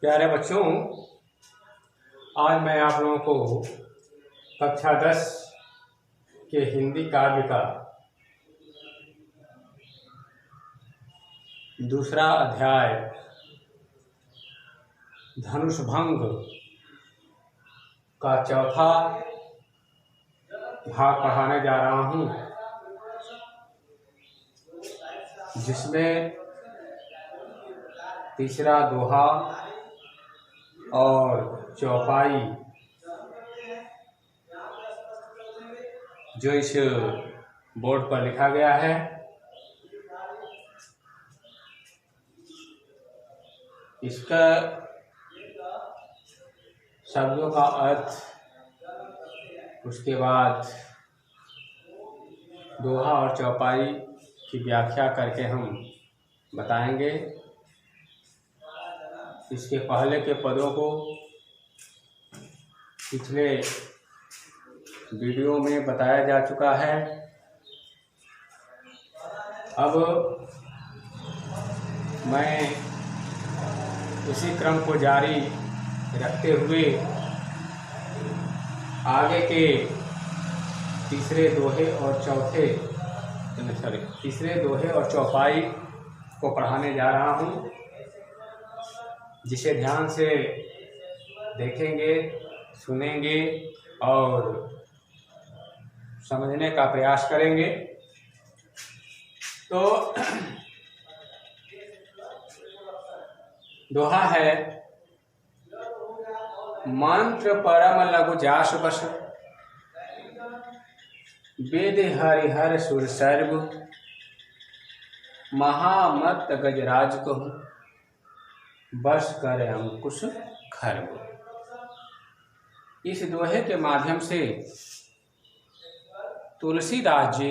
प्यारे बच्चों, आज मैं आप लोगों को कक्षा 10 के हिंदी काव्य का दूसरा अध्याय धनुष भंग का चौथा भाग पढ़ाने जा रहा हूँ, जिसमें तीसरा दोहा और चौपाई जो इस बोर्ड पर लिखा गया है, इसका शब्दों का अर्थ, उसके बाद दोहा और चौपाई की व्याख्या करके हम बताएंगे। इसके पहले के पदों को पिछले वीडियो में बताया जा चुका है। अब मैं इसी क्रम को जारी रखते हुए आगे के तीसरे दोहे और चौपाई को पढ़ाने जा रहा हूँ, जिसे ध्यान से देखेंगे, सुनेंगे और समझने का प्रयास करेंगे। तो दोहा है, मंत्र परम लघु जासु बस, वेद हरिहर सुर सर्व, महामत गजराज कहूँ, बस कर अंकुश खर्व। इस दोहे के माध्यम से तुलसीदास जी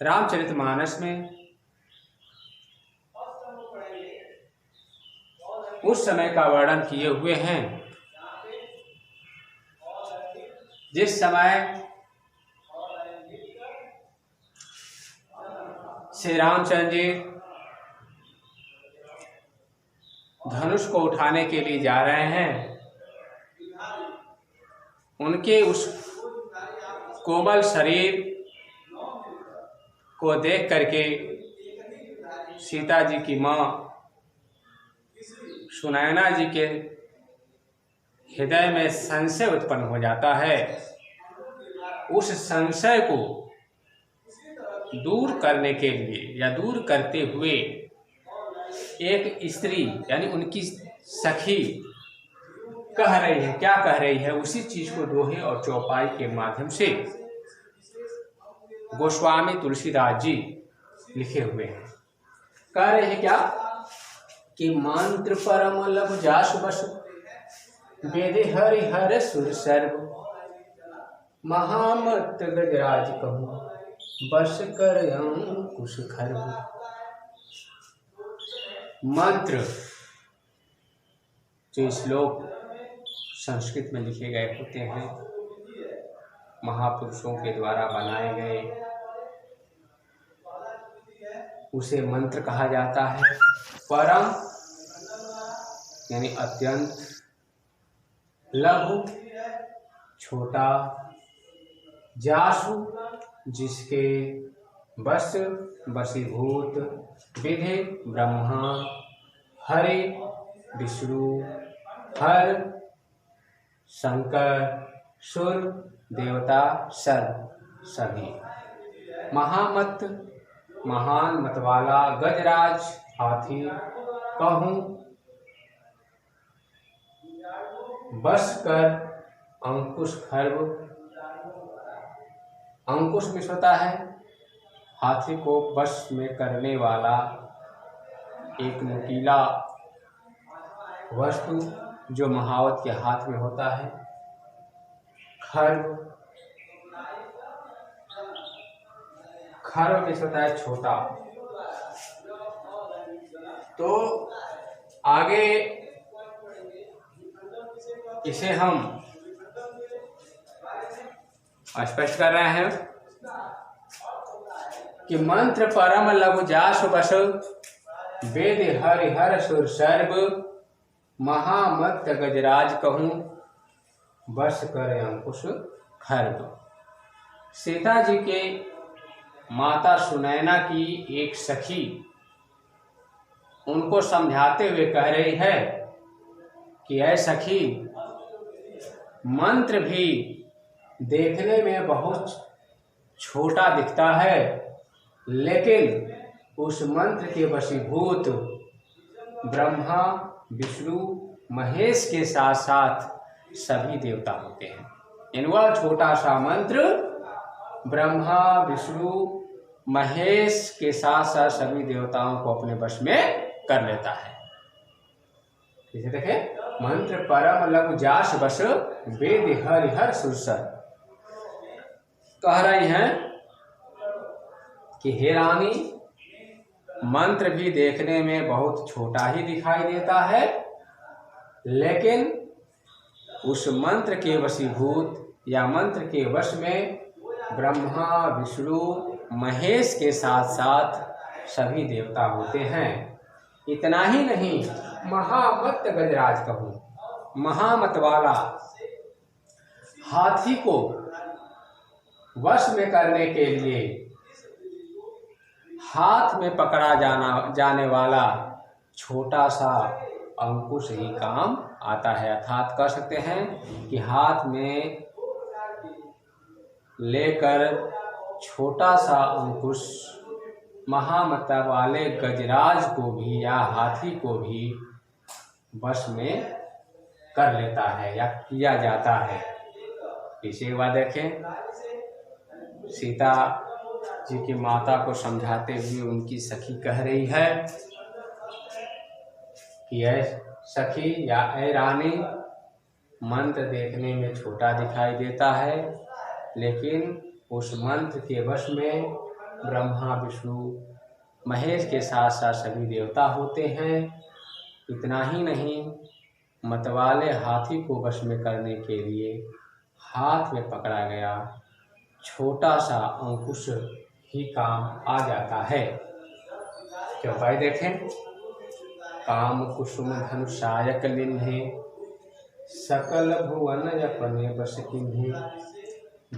रामचरितमानस में उस समय का वर्णन किए हुए हैं, जिस समय श्री रामचंद्र जी धनुष को उठाने के लिए जा रहे हैं। उनके उस कोमल शरीर को देख करके सीता जी की माँ सुनैना जी के हृदय में संशय उत्पन्न हो जाता है। उस संशय को दूर करने के लिए या दूर करते हुए एक स्त्री यानी उनकी सखी कह रही है, क्या कह रही है, उसी चीज को दोहे और चौपाई के माध्यम से गोस्वामी तुलसीदास जी लिखे हुए हैं। कह रहे हैं क्या कि मंत्र परम लघु जासु बस, वेद हरिहर सुर सर्व, महामत गजराज कहूँ, बस कर अंकुश खर्व। मंत्र जो श्लोक संस्कृत में लिखे गए होते हैं, महापुरुषों के द्वारा बनाए गए, उसे मंत्र कहा जाता है। परम यानी अत्यंत, लघु छोटा, जासु जिसके बस वशीभूत, विधि ब्रह्मा, हरि विष्णु, हर शंकर, सुर देवता सर्व सभी, महामत महान मतवाला, गजराज हाथी कहूँ, बस कर अंकुश खर्व। अंकुश मिस होता है हाथी को बस में करने वाला एक नुकीला वस्तु जो महावत के हाथ में होता है। खर्व, खर्व मिस होता है छोटा। तो आगे इसे हम स्पष्ट कर रहे हैं कि मंत्र परम लघु जासु बस, वेद हरिहर सुर सर्व, महामत्त गजराज कहूँ, बस कर अंकुश खर्व। सीता जी के माता सुनैना की एक सखी उनको समझाते हुए कह रही है कि ऐ सखी, मंत्र भी देखने में बहुत छोटा दिखता है, लेकिन उस मंत्र के वशीभूत ब्रह्मा विष्णु महेश के साथ साथ सभी देवता होते हैं। इन वह छोटा सा मंत्र ब्रह्मा विष्णु महेश के साथ साथ सभी देवताओं को अपने वश में कर लेता है। इसे देखें, मंत्र परम लघु जास बस, वेद हरिहर सुरसर। कह रही हैं कि हे रानी, मंत्र भी देखने में बहुत छोटा ही दिखाई देता है, लेकिन उस मंत्र के वशीभूत या मंत्र के वश में ब्रह्मा विष्णु महेश के साथ साथ सभी देवता होते हैं। इतना ही नहीं, महामत्त गजराज कहूँ, महामत वाला हाथी को वश में करने के लिए हाथ में पकड़ा जाने वाला छोटा सा अंकुश ही काम आता है। अर्थात कह सकते हैं कि हाथ में लेकर छोटा सा अंकुश महामता वाले गजराज को भी या हाथी को भी वश में कर लेता है या किया जाता है। इसे बात देखें, सीता जी की माता को समझाते हुए उनकी सखी कह रही है कि ऐ सखी या ऐ रानी, मंत्र देखने में छोटा दिखाई देता है, लेकिन उस मंत्र के वश में ब्रह्मा विष्णु महेश के साथ साथ सभी देवता होते हैं। इतना ही नहीं, मतवाले हाथी को वश में करने के लिए हाथ में पकड़ा गया छोटा सा अंकुश ही काम आ जाता है। क्यों भाई देखें, काम कुसुम धनुषायक लिन्हे, सकल भुवन अपने बस किन्हे,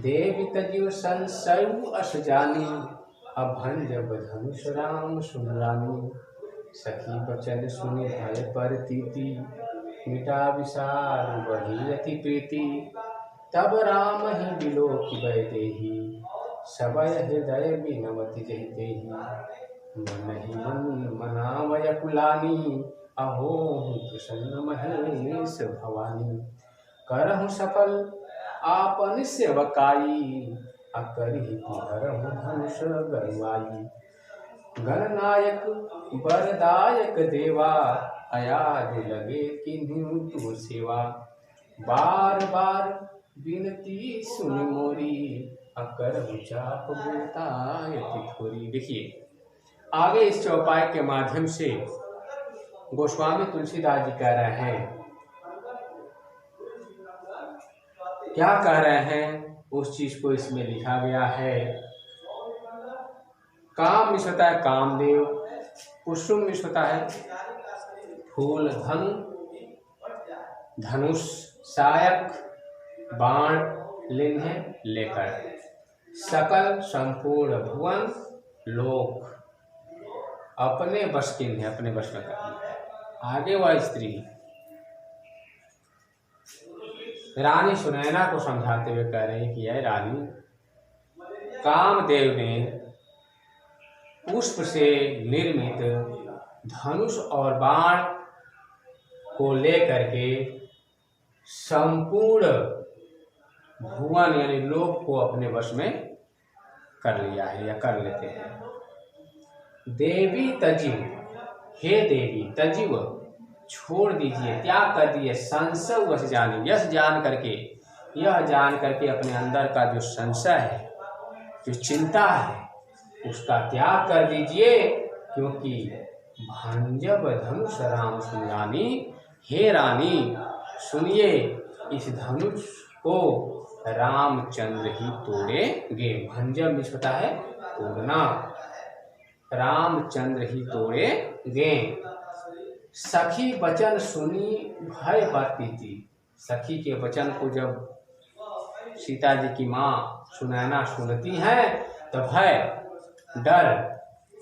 देवी तजीव संशय अस जानी, अभंजब धनुष राम सुन रानी, सखी बचन सुनि भय परतीति, मिटा विसार बढ़ी अति प्रीति, तब राम ही बिलोकि वैदेही, सबय हृदय बिनवति जहितेहि, मन ही मन मनावय कुलानी, अहो प्रसन्न महेश भवानी, करहु सफल आपन सेवकाई, अकरिहि धरहु धनुष गरुआई, गणनायक वरदायक देवा, अयाद लगे किन्हु तू सेवा, बार बार विनती सुनि मोरी, अकरहु चाप बोलतायति थोरी। देखिए, आगे इस चौपाई के माध्यम से गोस्वामी तुलसीदास जी कह रहे हैं, क्या कह रहे हैं उस चीज को इसमें लिखा गया है। काम मिस होता है कामदेव, कुसुम मिस होता है फूल, धनुष, सायक बाण, लिन्हे लेकर, सकल संपूर्ण भुवन लोक अपने बस किन्हे, अपने बस में करना। आगे वह स्त्री रानी सुनैना को समझाते हुए कह रहे हैं कि यह रानी, कामदेव ने पुष्प से निर्मित धनुष और बाण को लेकर के संपूर्ण भुवन यानी लोक को अपने वश में कर लिया है या कर लेते हैं। देवी तजीव, हे देवी, तजीव छोड़ दीजिए, त्याग कर दिए, संशय वश जानी, यश जान करके, यह जान करके अपने अंदर का जो संशय है, जो चिंता है, उसका त्याग कर दीजिए, क्योंकि भंजब धनुष राम सुन रानी, हे रानी सुनिए, इस धनुष को रामचंद्र ही तोड़ेंगे। भंजब मिस होता है तोड़ना, रामचंद्र ही तोड़ेंगे। सखी वचन सुनी भय बरती थी। सखी के वचन को जब सीता जी की माँ सुनैना सुनती है तो भय डर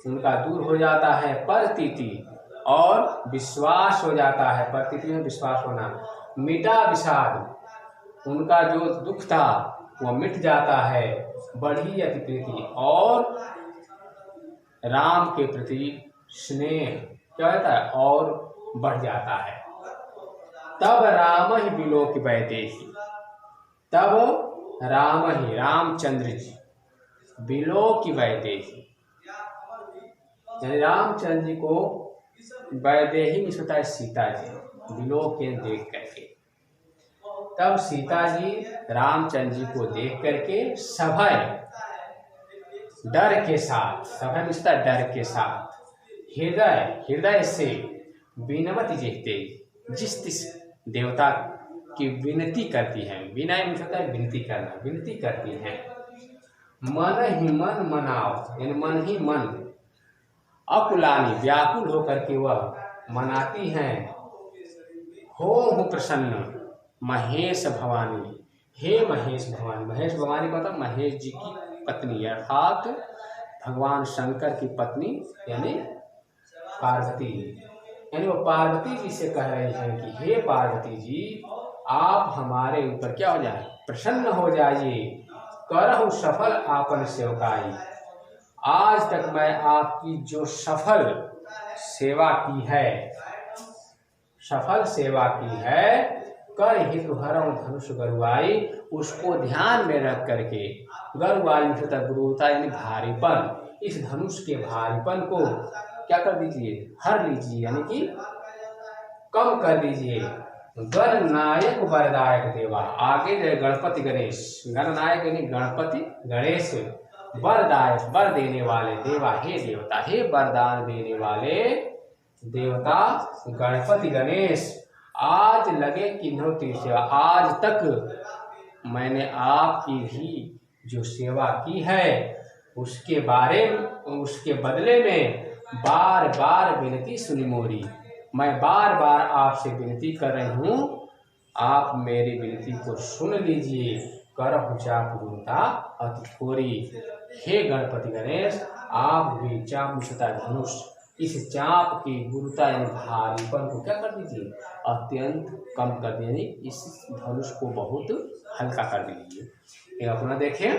उनका दूर हो जाता है। परतीति और विश्वास हो जाता है। परतीति में विश्वास होना। मिटा विषाद, उनका जो दुख था वो मिट जाता है। बढ़ी अति प्रीति, और राम के प्रति स्नेह क्या होता है और बढ़ जाता है। तब राम ही बिलोक वैदेही, तब राम ही रामचंद्र जी बिलोक वैदेही, यानी रामचंद्र जी को वैदेही में होता है सीता जी, बिलोक के देख करके। तब सीता जी रामचंद्र जी को देख करके सभय डर के साथ, सभय मिलता डर के साथ, हृदय से विनवती जेते, जिस देवता की विनती करती है। विनय में होता है विनती करना, विनती करती है। मन ही मन मनाओ, यानी मन ही मन अकुलानी व्याकुल होकर के वह मनाती हैं। हो प्रसन्न महेश भवानी, हे महेश भवानी। महेश भवानी का मतलब महेश जी की पत्नी, अर्थात भगवान शंकर की पत्नी यानी पार्वती। यानी वो पार्वती जी से कह रहे हैं कि हे पार्वती जी, आप हमारे ऊपर क्या हो जाए, प्रसन्न हो जाइए। करहु सफल आपन सेवकाई, आज तक मैं आपकी जो सफल सेवा की है, सफल सेवा की है, कर हितु हरऊ धनुष गरुआई, उसको ध्यान में रख करके, गरुआई गुरुता यानी भारीपन, इस धनुष के भारीपन को क्या कर दीजिए, हर लीजिए, यानी कि कम कर दीजिए। गणनायक वरदायक देवा, आगे गणपति गणेश, गणनायक यानी गणपति गणेश, वरदायक वर देने वाले देवा, हे देवता, हे वरदान देने वाले देवता गणपति गणेश, आज लगे किन्हों की सेवा। आज तक मैंने आपकी भी जो सेवा की है उसके बदले में बार बार विनती सुनी मोरी। मैं बार बार आपसे विनती कर रही हूँ, आप मेरी विनती को सुन लीजिए। करहु चाप गुरुता अति थोरी, हे गणपति गणेश, आप भी चाप मुछता धनुष, इस चाप की गुरुता यानी भारीपन को क्या कर दीजिए, अत्यंत कम कर दीजिए, यानी इस धनुष को बहुत हल्का कर दीजिए। एक अपना देखें,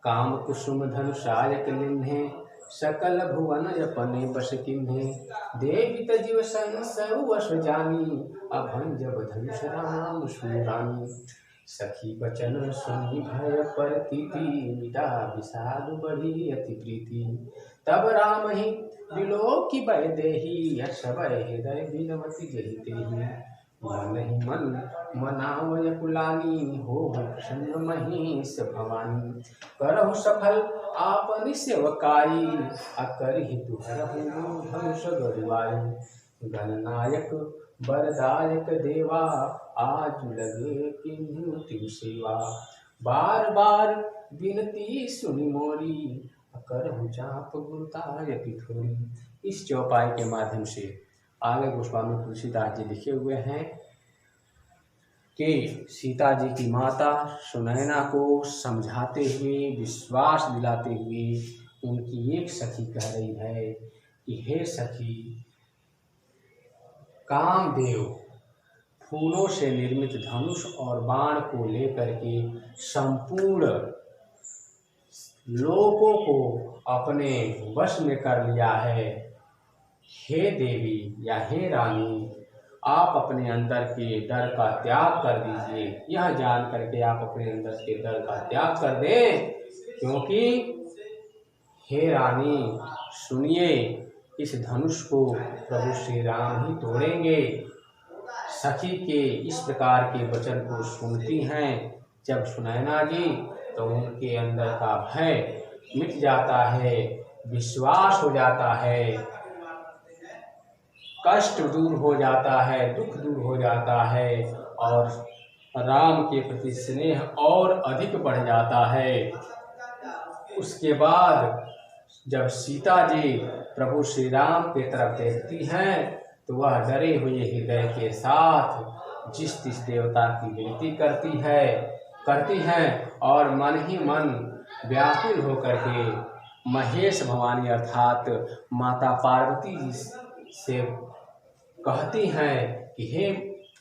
काम कुसुम धनुषायक लिन्हे, सकल भुवन अपने बस किन्हे, देवी तजीव सर्व वश जानी, अभंजब धनुष राम सुरानी। सखी बचन सुनी भय परतीति, मिटा विषाद बढ़ी अति प्रीति। तब राम ही बिलोक वैदेही, सभय हृदय विनवती जहितेहि। मन ही मन मनावय कुलानी, हो प्रसन्न महेश भवानी। करहु सफल आपनि सेवकाई, अकर हितु हरहु धनुष गरुआई। गणनायक वरदायक देवा, आज लगे किन्हु तिहु सेवा। बार बार विनती सुनि मोरी, करहु चाप गुरुतायति थोरी। इस चौपाई के माध्यम से आगे गोस्वामी तुलसीदास जी लिखे हुए हैं कि सीता जी की माता सुनैना को समझाते हुए, विश्वास दिलाते हुए उनकी एक सखी कह रही है कि हे सखी, कामदेव फूलों से निर्मित धनुष और बाण को लेकर के संपूर्ण लोगों को अपने वश में कर लिया है। हे देवी या हे रानी, आप अपने अंदर के डर का त्याग कर दीजिए। यह जान करके आप अपने अंदर के डर का त्याग कर दें, क्योंकि हे रानी सुनिए, इस धनुष को प्रभु श्री राम ही तोड़ेंगे। सखी के इस प्रकार के वचन को सुनती हैं जब सुनैना जी, तो उनके अंदर का भय मिट जाता है, विश्वास हो जाता है, कष्ट दूर हो जाता है, दुख दूर हो जाता है, और राम के प्रति स्नेह और अधिक बढ़ जाता है। उसके बाद जब सीता जी प्रभु श्री राम की तरफ देखती हैं तो वह डरे हुए हृदय के साथ जिस तिस देवता की विनती करती हैं और मन ही मन व्याकुल होकर के महेश भवानी अर्थात माता पार्वती जी से कहती हैं कि हे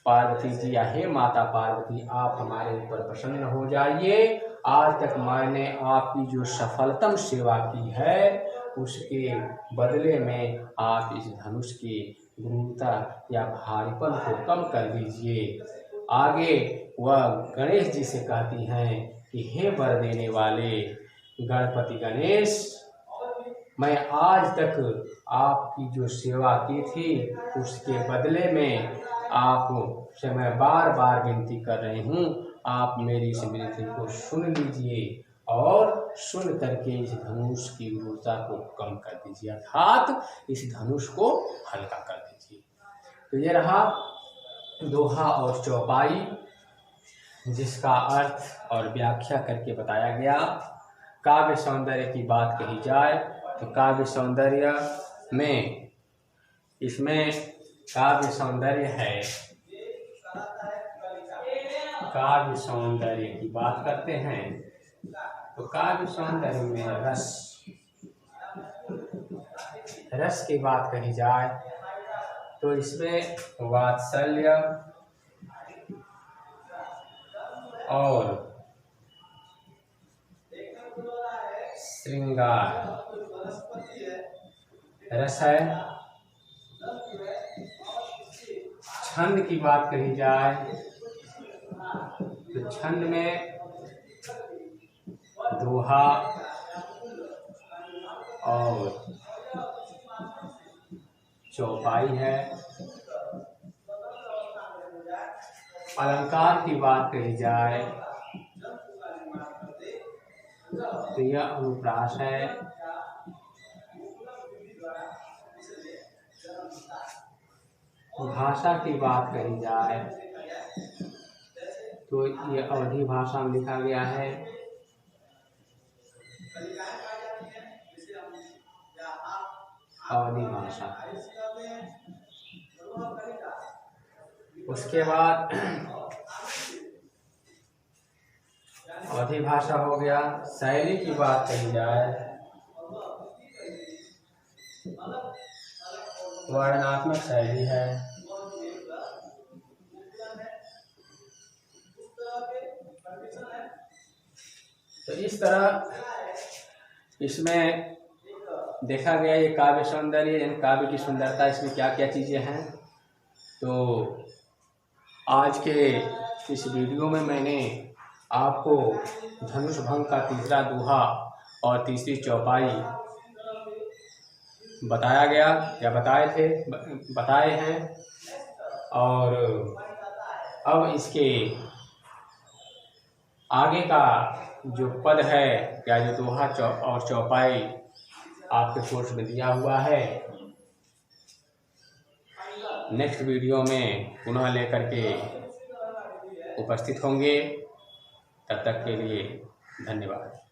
पार्वती जी या हे माता पार्वती, आप हमारे ऊपर प्रसन्न हो जाइए। आज तक मैंने आपकी जो सफलतम सेवा की है उसके बदले में आप इस धनुष की गुरुता या भारीपन को कम कर दीजिए। आगे वह गणेश जी से कहती हैं कि हे वर देने वाले गणपति गणेश, मैं आज तक आपकी जो सेवा की थी उसके बदले में आप से मैं बार बार विनती कर रही हूँ, आप मेरी इस विनती को सुन लीजिए और सुन करके इस धनुष की ऊर्जा को कम कर दीजिए, अर्थात इस धनुष को हल्का कर दीजिए। तो ये रहा दोहा और चौपाई, जिसका अर्थ और व्याख्या करके बताया गया। काव्य सौंदर्य की बात कही जाए तो काव्य सौंदर्य में इसमें काव्य सौंदर्य है, काव्य सौंदर्य की बात करते हैं तो काव्य सौंदर्य में रस की बात कही जाए तो इसमें वात्सल्य और श्रृंगार रस है। छंद की बात कही जाए तो छंद में दोहा और चौपाई है। अलंकार की बात कही जाए तो यह अनुप्रास है। भाषा की बात कही जाए तो ये अवधी भाषा में लिखा गया है। अवधी भाषा, उसके बाद अवधी भाषा हो गया। शैली की बात कही जाए वर्णनात्मक शैली है। तो इस तरह इसमें देखा गया ये काव्य सौंदर्य, इन काव्य की सुंदरता, इसमें क्या क्या चीज़ें हैं। तो आज के इस वीडियो में मैंने आपको धनुष भंग का तीसरा दोहा और तीसरी चौपाई बताए हैं और अब इसके आगे का जो पद है या जो दोहा और चौपाई आपके कोर्स में दिया हुआ है, नेक्स्ट वीडियो में पुनः लेकर के उपस्थित होंगे। तब तक के लिए धन्यवाद।